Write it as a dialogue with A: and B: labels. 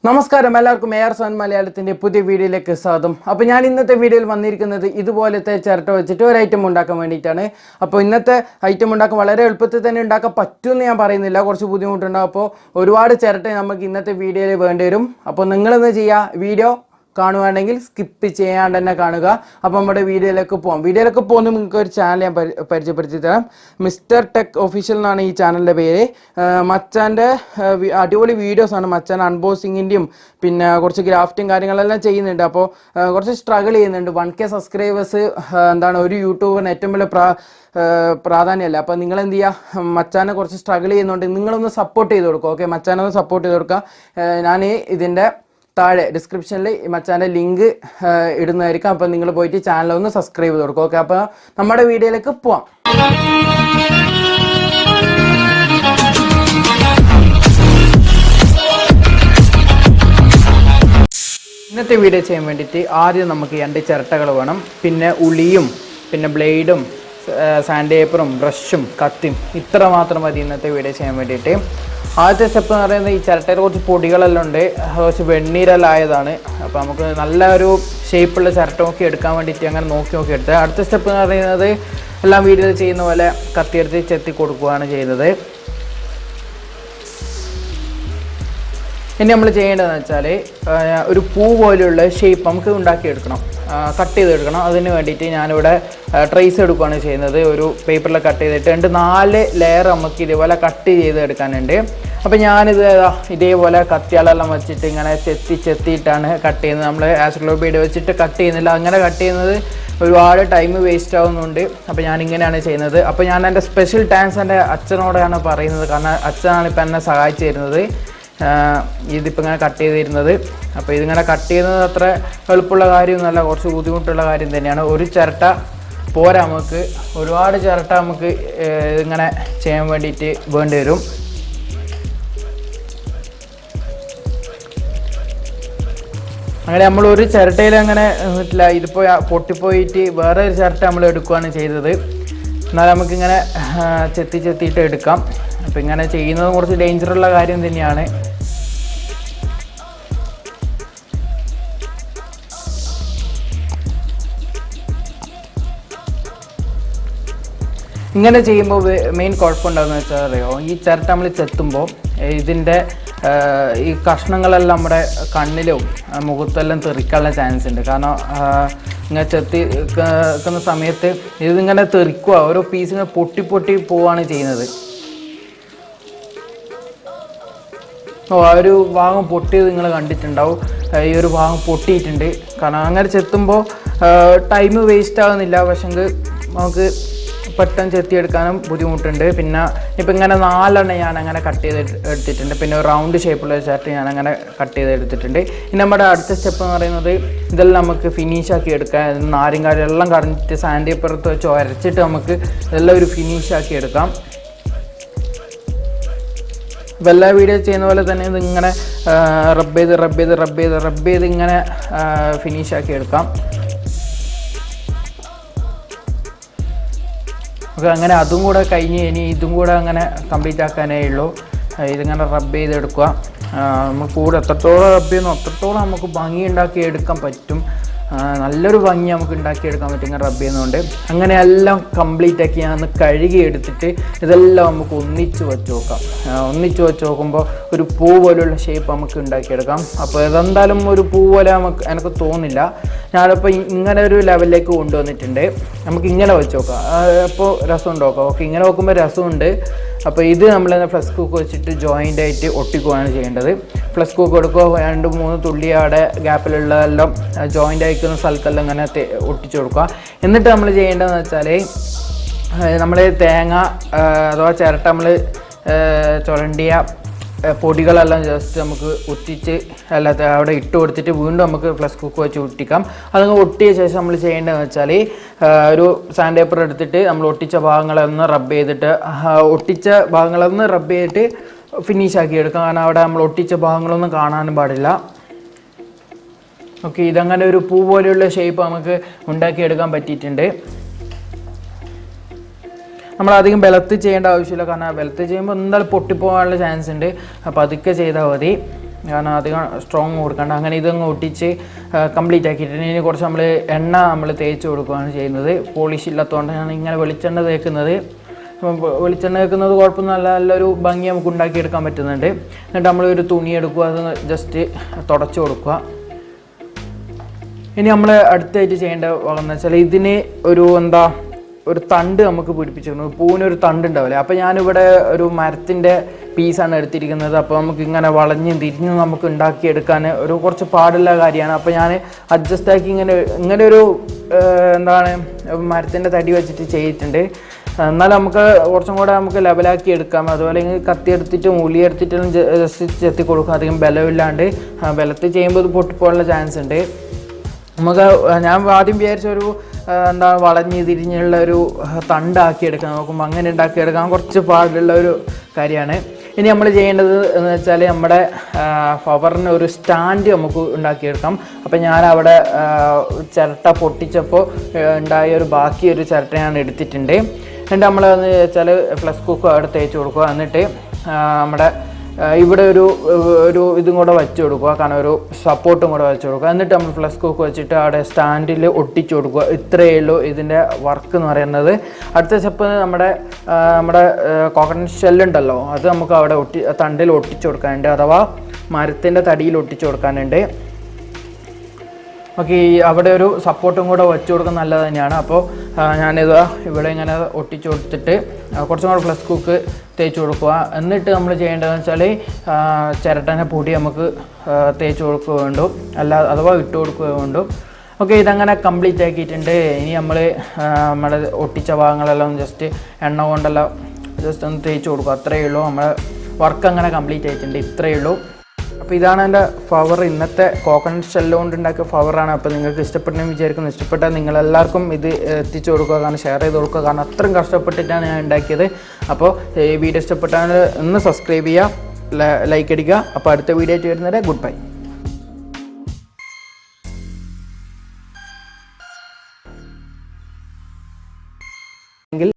A: നമസ്കാരം എല്ലാവർക്കും AR7 മലയാളത്തിൻ്റെ പുതിയ വീഡിയോയിലേക്ക് സ്വാഗതം. അപ്പോൾ ഞാൻ ഇന്നത്തെ വീഡിയോയിൽ വന്നിരിക്കുന്നത് ഇതുപോലത്തെ ചിരട്ട വെച്ചിട്ട് ഒരു ഐറ്റം ഉണ്ടാക്കാൻ വേണ്ടിയിട്ടാണ്. അപ്പോൾ ഇന്നത്തെ ഐറ്റം ഉണ്ടാക്കാൻ വളരെ എളുപ്പത്തിൽ തന്നെ ഉണ്ടാക്കാൻ പറ്റുമെന്ന് ഞാൻ പറയുന്നില്ല, കുറച്ച് ബുദ്ധിമുട്ടുണ്ടാകും. അപ്പോൾ ഒരുപാട് ചിരട്ട നമുക്ക് ഇന്നത്തെ വീഡിയോയിൽ വേണ്ടി വരും. അപ്പോൾ നിങ്ങളെന്ത് ചെയ്യുക, വീഡിയോ കാണുവാണെങ്കിൽ സ്കിപ്പ് ചെയ്യാണ്ട് തന്നെ കാണുക. അപ്പോൾ നമ്മുടെ വീഡിയോയിലേക്ക് പോകുമ്പോൾ നിങ്ങൾക്ക് ഒരു ചാനൽ ഞാൻ പരിചയപ്പെടുത്തി തരാം. മിസ്റ്റർ ടെക് ഒഫീഷ്യൽ എന്നാണ് ഈ ചാനലിൻ്റെ പേര്. മച്ചാൻ്റെ അടിപൊളി വീഡിയോസാണ്. മച്ചാൻ അൺബോക്സിങ്ങിൻ്റെയും പിന്നെ കുറച്ച് ഗ്രാഫ്റ്റും കാര്യങ്ങളെല്ലാം ചെയ്യുന്നുണ്ട്. അപ്പോൾ കുറച്ച് സ്ട്രഗിൾ ചെയ്യുന്നുണ്ട്. 1K സബ്സ്ക്രൈബേഴ്സ് ഒരു യൂട്യൂബറിന് ഏറ്റവും വലിയ പ്രാധാന്യമല്ല. അപ്പോൾ നിങ്ങൾ എന്ത് ചെയ്യുക, മച്ചാനെ കുറച്ച് സ്ട്രഗിൾ ചെയ്യുന്നുണ്ട്, നിങ്ങളൊന്ന് സപ്പോർട്ട് ചെയ്ത് കൊടുക്കുക. ഓക്കെ, മച്ചാനെ ഒന്ന് സപ്പോർട്ട് ചെയ്ത് കൊടുക്കുക. ഞാൻ ഇതിൻ്റെ താഴെ ഡിസ്ക്രിപ്ഷനിൽ മച്ചാൻ്റെ ലിങ്ക് ഇടുന്നതായിരിക്കും. അപ്പോൾ നിങ്ങൾ പോയിട്ട് ചാനലൊന്ന് സബ്സ്ക്രൈബ് ചെയ്ത് കൊടുക്കും. ഓക്കെ, അപ്പോൾ നമ്മുടെ വീഡിയോയിലേക്ക് പോവാം. ഇന്നത്തെ വീഡിയോ ചെയ്യാൻ വേണ്ടിയിട്ട് ആദ്യം നമുക്ക് 2 ചിരട്ടകൾ വേണം. പിന്നെ ഉളിയും പിന്നെ ബ്ലേഡും സാൻഡ് പേപ്പറും ബ്രഷും കത്തിയും ഇത്ര മാത്രം മതി ഇന്നത്തെ വീഡിയോ ചെയ്യാൻ വേണ്ടിയിട്ട്. ആദ്യത്തെ സ്റ്റെപ്പ് എന്ന് പറയുന്നത്, ഈ ചിരട്ടയിൽ കുറച്ച് പൊടികളെല്ലാം ഉണ്ട്, കുറച്ച് വെണ്ണീരെല്ലാം ആയതാണ്. അപ്പോൾ നമുക്ക് നല്ല ഒരു ഷേപ്പുള്ള ചിരട്ട നോക്കി എടുക്കാൻ വേണ്ടിയിട്ട് അങ്ങനെ നോക്കി എടുത്തത്. അടുത്ത സ്റ്റെപ്പ് എന്ന് പറയുന്നത്, എല്ലാം വീഡിയോയിൽ ചെയ്യുന്ന പോലെ കത്തിയെടുത്ത് ചെത്തി കൊടുക്കുകയാണ് ചെയ്യുന്നത്. ഇനി നമ്മൾ ചെയ്യേണ്ടതെന്ന് വെച്ചാൽ, ഒരു പൂ പോലെയുള്ള ഷേപ്പ് നമുക്ക് ഉണ്ടാക്കിയെടുക്കണം, കട്ട് ചെയ്തെടുക്കണം. അതിന് വേണ്ടിയിട്ട് ഞാനിവിടെ ട്രേസ് എടുക്കുകയാണ് ചെയ്യുന്നത്. ഒരു പേപ്പറിൽ കട്ട് ചെയ്തിട്ട് 4 ലെയർ നമുക്ക് ഇതേപോലെ കട്ട് ചെയ്തെടുക്കാനുണ്ട്. അപ്പോൾ ഞാനിത് ഇതേപോലെ കത്തിയാളെല്ലാം വെച്ചിട്ട് ഇങ്ങനെ ചെത്തിയിട്ടാണ് കട്ട് ചെയ്യുന്നത്. നമ്മൾ ആസ്ട്രോ ബീഡ് വെച്ചിട്ട് കട്ട് ചെയ്യുന്നില്ല, അങ്ങനെ കട്ട് ചെയ്യുന്നത് ഒരുപാട് ടൈം വേസ്റ്റ് ആവുന്നുണ്ട്. അപ്പോൾ ഞാനിങ്ങനെയാണ് ചെയ്യുന്നത്. അപ്പോൾ ഞാൻ എൻ്റെ സ്പെഷ്യൽ താങ്ക്സ് എൻ്റെ അച്ഛനോടാണ് പറയുന്നത്, കാരണം അച്ഛനാണ് ഇപ്പം എന്നെ സഹായിച്ചു തരുന്നത് ഇതിപ്പോൾ ഇങ്ങനെ കട്ട് ചെയ്തിരുന്നത്. അപ്പോൾ ഇതിങ്ങനെ കട്ട് ചെയ്യുന്നത് അത്ര എളുപ്പമുള്ള കാര്യമൊന്നുമല്ല, കുറച്ച് ബുദ്ധിമുട്ടുള്ള കാര്യം തന്നെയാണ്. ഒരു ചിരട്ട പോരാ, നമുക്ക് ഒരുപാട് ചിരട്ട നമുക്ക് ഇങ്ങനെ ചെയ്യാൻ വേണ്ടിയിട്ട് വേണ്ടി വരും. അങ്ങനെ നമ്മൾ ഒരു ചിരട്ടയിൽ അങ്ങനെ പറ്റില്ല, ഇതിപ്പോൾ പൊട്ടിപ്പോയിട്ട് വേറെ ഒരു ചിരട്ട നമ്മൾ എടുക്കുകയാണ് ചെയ്തത്. എന്നാൽ നമുക്കിങ്ങനെ ചെത്തിയിട്ട് എടുക്കാം. അപ്പോൾ ഇങ്ങനെ ചെയ്യുന്നത് കുറച്ച് ഡേഞ്ചറുള്ള കാര്യം തന്നെയാണ്. ഇങ്ങനെ ചെയ്യുമ്പോൾ മെയിൻ കുഴപ്പമുണ്ടാകുന്ന വെച്ചാൽ അറിയോ, ഈ ചിരട്ട നമ്മൾ ചെത്തുമ്പോൾ ഇതിൻ്റെ ഈ കഷ്ണങ്ങളെല്ലാം നമ്മുടെ കണ്ണിലും മുഖത്തെല്ലാം തെറിക്കാനുള്ള ചാൻസ് ഉണ്ട്. കാരണം ഇങ്ങനെ വെക്കുന്ന സമയത്ത് ഇതിങ്ങനെ തെറിക്കുക, ഓരോ പീസ് ഇങ്ങനെ പൊട്ടി പോവുകയാണ് ചെയ്യുന്നത്. ആ ഒരു ഭാഗം പൊട്ടിയത് നിങ്ങൾ കണ്ടിട്ടുണ്ടാവും. ഈ ഒരു ഭാഗം പൊട്ടിയിട്ടുണ്ട്. കാരണം അങ്ങനെ ചെത്തുമ്പോൾ ടൈം വേസ്റ്റ് ആകുന്നില്ല, പക്ഷെങ്കിൽ നമുക്ക് പെട്ടെന്ന് ചെത്തിയെടുക്കാനും ബുദ്ധിമുട്ടുണ്ട്. പിന്നെ ഇപ്പം ഇങ്ങനെ 4 ഞാൻ അങ്ങനെ കട്ട് ചെയ്ത് എടുത്തിട്ടുണ്ട്. പിന്നെ ഒരു റൗണ്ട് ഷേപ്പുള്ള ചിരട്ട ഞാൻ അങ്ങനെ കട്ട് ചെയ്ത് എടുത്തിട്ടുണ്ട്. ഇനി നമ്മുടെ അടുത്ത സ്റ്റെപ്പ് എന്ന് പറയുന്നത്, ഇതെല്ലാം നമുക്ക് ഫിനിഷാക്കി എടുക്കാം. നാരങ്ങാടി എല്ലാം കറഞ്ഞിട്ട് സാൻഡ് പേപ്പറത്ത് വെച്ച് ഉരച്ചിട്ട് നമുക്ക് ഇതെല്ലാം ഒരു ഫിനിഷാക്കി എടുക്കാം. അപ്പോൾ എല്ലാ വീഡിയോ ചെയ്യുന്ന പോലെ തന്നെ ഇതിങ്ങനെ റബ്ബ് ചെയ്ത് ഇങ്ങനെ ഫിനിഷാക്കി എടുക്കാം. ഓക്കെ, അങ്ങനെ അതും കൂടെ കഴിഞ്ഞ് ഇനി ഇതും കൂടെ അങ്ങനെ കംപ്ലീറ്റ് ആക്കാനേ ഉള്ളൂ. ഇതിങ്ങനെ റബ്ബ് ചെയ്തെടുക്കുക. നമുക്ക് കൂടെ എത്രത്തോളം റബ്ബ് ചെയ്യുന്നു അത്രത്തോളം നമുക്ക് ഭംഗി ഉണ്ടാക്കി എടുക്കാൻ പറ്റും. നല്ലൊരു ഭംഗി നമുക്ക് ഉണ്ടാക്കിയെടുക്കാൻ പറ്റും ഇങ്ങനെ റബ്ബ് ചെയ്യുന്നതുകൊണ്ട്. അങ്ങനെ എല്ലാം കംപ്ലീറ്റ് ആക്കി ഞാൻ ഒന്ന് കഴുകി എടുത്തിട്ട് ഇതെല്ലാം നമുക്ക് ഒന്നിച്ച് വെച്ച് നോക്കുമ്പോൾ ഒരു പൂ പോലെയുള്ള ഷേപ്പ് നമുക്ക് ഉണ്ടാക്കിയെടുക്കാം. അപ്പോൾ ഇതെന്തായാലും ഒരു പൂ പോലെ എനിക്ക് തോന്നില്ല. ഞാനിപ്പോൾ ഇങ്ങനെ ഒരു ലെവലിലേക്ക് കൊണ്ടുവന്നിട്ടുണ്ട്. നമുക്ക് ഇങ്ങനെ വെച്ച് നോക്കാം, അപ്പോൾ രസമുണ്ട് നോക്കാം. ഓക്കെ, ഇങ്ങനെ നോക്കുമ്പോൾ രസമുണ്ട്. അപ്പോൾ ഇത് നമ്മൾ ഫ്ലക്സ് കുക്ക് വെച്ചിട്ട് ജോയിൻ്റ് ആയിട്ട് ഒട്ടിക്കുകയാണ് ചെയ്യേണ്ടത്. ഫ്ലക്സ് കുക്ക് എടുക്കുക, 2-3 തുള്ളി അവിടെ ഗ്യാപ്പിലുള്ളതെല്ലാം ജോയിൻ്റ് ആയിരിക്കുന്ന സ്ഥലത്തെല്ലാം ഇങ്ങനെ ഒട്ടിച്ചു കൊടുക്കുക. എന്നിട്ട് നമ്മൾ ചെയ്യേണ്ടതെന്ന് വെച്ചാൽ, നമ്മൾ തേങ്ങ അഥവാ ചിരട്ട നമ്മൾ ചുരണ്ടിയ പൊടികളെല്ലാം ജസ്റ്റ് നമുക്ക് ഒട്ടിച്ച് അല്ലാതെ അവിടെ ഇട്ട് കൊടുത്തിട്ട് വീണ്ടും നമുക്ക് ഫ്ലക്സ് കുക്ക് വെച്ച് ഒട്ടിക്കാം. അതങ്ങ് ഒട്ടിയ ശേഷം നമ്മൾ ചെയ്യേണ്ടതെന്ന് വെച്ചാൽ, ഒരു സാൻഡ് പേപ്പർ എടുത്തിട്ട് നമ്മൾ ഒട്ടിച്ച ഭാഗങ്ങളൊന്ന് റബ്ബ് ചെയ്തിട്ട് ഫിനിഷാക്കി എടുക്കാം. കാരണം അവിടെ നമ്മൾ ഒട്ടിച്ച ഭാഗങ്ങളൊന്നും കാണാനും പാടില്ല. ഓക്കെ, ഇതങ്ങനെ ഒരു പൂ പോലെയുള്ള ഷേപ്പ് നമുക്ക് ഉണ്ടാക്കിയെടുക്കാൻ പറ്റിയിട്ടുണ്ട്. നമ്മൾ അധികം ബലത്ത് ചെയ്യേണ്ട ആവശ്യമില്ല, കാരണം ബലത്ത് ചെയ്യുമ്പോൾ എന്തായാലും പൊട്ടിപ്പോകാനുള്ള ചാൻസ് ഉണ്ട്. അപ്പോൾ അതൊക്കെ ചെയ്താൽ മതി. കാരണം അധികം സ്ട്രോങ് കൊടുക്കണ്ട. അങ്ങനെ ഇതങ്ങ് ഒട്ടിച്ച് കംപ്ലീറ്റ് ആക്കിയിട്ട് ഇനി കുറച്ച് നമ്മൾ എണ്ണ നമ്മൾ തേച്ച് കൊടുക്കുകയാണ് ചെയ്യുന്നത്. പോളിഷ് ഇല്ലാത്തതുകൊണ്ടാണ് ഇങ്ങനെ വെളിച്ചെണ്ണ തേക്കുന്നത്. വെളിച്ചെണ്ണ തേക്കുന്നത് കുഴപ്പമൊന്നുമല്ല, നല്ലൊരു ഭംഗി നമുക്ക് ഉണ്ടാക്കിയെടുക്കാൻ പറ്റുന്നുണ്ട്. എന്നിട്ട് നമ്മളൊരു തുണി എടുക്കുക, അത് ജസ്റ്റ് തുടച്ച് കൊടുക്കുക. ഇനി നമ്മൾ അടുത്തായിട്ട് ചെയ്യേണ്ട എന്ന് വെച്ചാൽ ഇതിന് ഒരു തണ്ട് നമുക്ക് പിടിപ്പിച്ചിരുന്നു. പൂവിനൊരു തണ്ട് ഉണ്ടാവില്ലേ, അപ്പോൾ ഞാനിവിടെ ഒരു മരത്തിൻ്റെ പീസാണ് എടുത്തിരിക്കുന്നത്. അപ്പോൾ നമുക്ക് ഇങ്ങനെ വളഞ്ഞും തിരിഞ്ഞും നമുക്ക് ഉണ്ടാക്കിയെടുക്കാൻ കുറച്ച് പാടുള്ള കാര്യമാണ്. അപ്പോൾ ഞാൻ അഡ്ജസ്റ്റ് ആക്കി ഇങ്ങനെ ഒരു മരത്തിൻ്റെ തടി വെച്ചിട്ട് ചെയ്തിട്ടുണ്ട്. എന്നാൽ നമുക്ക് കുറച്ചും കൂടെ നമുക്ക് ലെവലാക്കി എടുക്കാം. അതുപോലെ കത്തി എടുത്തിട്ടും ഉള്ളി എടുത്തിട്ടും ജസ്റ്റ് ചെത്തി കൊടുക്കുക. അധികം ബലമില്ലാണ്ട്, ബലത്തിൽ ചെയ്യുമ്പോൾ ഇത് പൊട്ടിപ്പോകാനുള്ള ചാൻസ് ഉണ്ട്. ഞാൻ ആദ്യം വിചാരിച്ച വളഞ്ഞ് തിരിഞ്ഞുള്ള ഒരു തണ്ടാക്കി എടുക്കാൻ നോക്കുമ്പോൾ അങ്ങനെ ഉണ്ടാക്കിയെടുക്കാൻ കുറച്ച് പാടുള്ള ഒരു കാര്യമാണ്. ഇനി നമ്മൾ ചെയ്യേണ്ടത് എന്ന് വെച്ചാൽ നമ്മുടെ ഫ്ലവറിന് ഒരു സ്റ്റാൻഡ് നമുക്ക് ഉണ്ടാക്കിയെടുക്കാം. അപ്പോൾ ഞാനവിടെ ചിരട്ട പൊട്ടിച്ചപ്പോൾ ഉണ്ടായ ബാക്കി ഒരു ചിരട്ട ഞാൻ എടുത്തിട്ടുണ്ട്. എന്നിട്ട് നമ്മളെന്ന് വെച്ചാൽ ഫ്ലഷ് കുക്ക് അവിടെ തേച്ച് കൊടുക്കുക. എന്നിട്ട് നമ്മുടെ ഇവിടെ ഒരു ഇതും കൂടെ വെച്ച് കൊടുക്കുക, കാരണം ഒരു സപ്പോർട്ടും കൂടെ വെച്ച് കൊടുക്കുക. എന്നിട്ട് നമ്മൾ ഫ്ലഷ് കുക്ക് വെച്ചിട്ട് അവിടെ സ്റ്റാൻഡിൽ ഒട്ടിച്ച് കൊടുക്കുക. ഇത്രയേ ഉള്ളൂ ഇതിൻ്റെ വർക്ക് എന്ന് പറയുന്നത്. അടുത്ത സ്റ്റെപ്പ് നമ്മുടെ കോക്കനട്ട് ഷെല്ലുണ്ടല്ലോ, അത് നമുക്ക് അവിടെ തണ്ടിൽ ഒട്ടിച്ച് കൊടുക്കാനുണ്ട്, അഥവാ മരത്തിൻ്റെ തടിയിൽ ഒട്ടിച്ച് കൊടുക്കാനുണ്ട്. ഓക്കെ, അവിടെ ഒരു സപ്പോർട്ടും കൂടെ വെച്ച് കൊടുക്കുന്നത് നല്ലത് തന്നെയാണ്. അപ്പോൾ ഞാനിത് ഇവിടെ ഇങ്ങനെ ഒട്ടിച്ച് കൊടുത്തിട്ട് കുറച്ചും കൂടെ ഫ്ലഷ് കുക്ക് തേച്ച് കൊടുക്കുക. എന്നിട്ട് നമ്മൾ ചെയ്യേണ്ടതെന്ന് വെച്ചാൽ ചിരട്ടൻ്റെ പൊടി നമുക്ക് തേച്ച് കൊടുക്കുക വേണ്ടു, അഥവാ ഇട്ട് കൊടുക്കുക വേണ്ടു. ഓക്കെ, ഇതങ്ങനെ കംപ്ലീറ്റ് ആക്കിയിട്ടുണ്ട്. ഇനി നമ്മുടെ ഒട്ടിച്ച ഭാഗങ്ങളെല്ലാം ജസ്റ്റ് എണ്ണ കൊണ്ടെല്ലാം ജസ്റ്റ് ഒന്ന് തേച്ച് കൊടുക്കുക. അത്രയേ ഉള്ളൂ, നമ്മുടെ വർക്ക് അങ്ങനെ കംപ്ലീറ്റ് ആയിട്ടുണ്ട്. ഇത്രയേ ഉള്ളൂ. അപ്പോൾ ഇതാണ് എൻ്റെ ഫ്ലവർ, ഇന്നത്തെ കോക്കനട്ട് ഷെല്ല് കൊണ്ട് ഉണ്ടാക്കിയ ഫ്ലവറാണ്. അപ്പോൾ നിങ്ങൾക്ക് ഇഷ്ടപ്പെട്ടെന്ന് വിചാരിക്കുന്നു. ഇഷ്ടപ്പെട്ടാൽ നിങ്ങളെല്ലാവർക്കും ഇത് എത്തിച്ചു കൊടുക്കുക, കാരണം ഷെയർ ചെയ്ത് കൊടുക്കുക, കാരണം അത്രയും കഷ്ടപ്പെട്ടിട്ടാണ് ഞാൻ ഉണ്ടാക്കിയത്. അപ്പോൾ ഈ വീഡിയോ ഇഷ്ടപ്പെട്ടാൽ ഒന്ന് സബ്സ്ക്രൈബ് ചെയ്യുക, ലൈക്ക് അടിക്കുക. അപ്പോൾ അടുത്ത വീഡിയോ ആയിട്ട് വരുന്നത് ഗുഡ് ബൈ.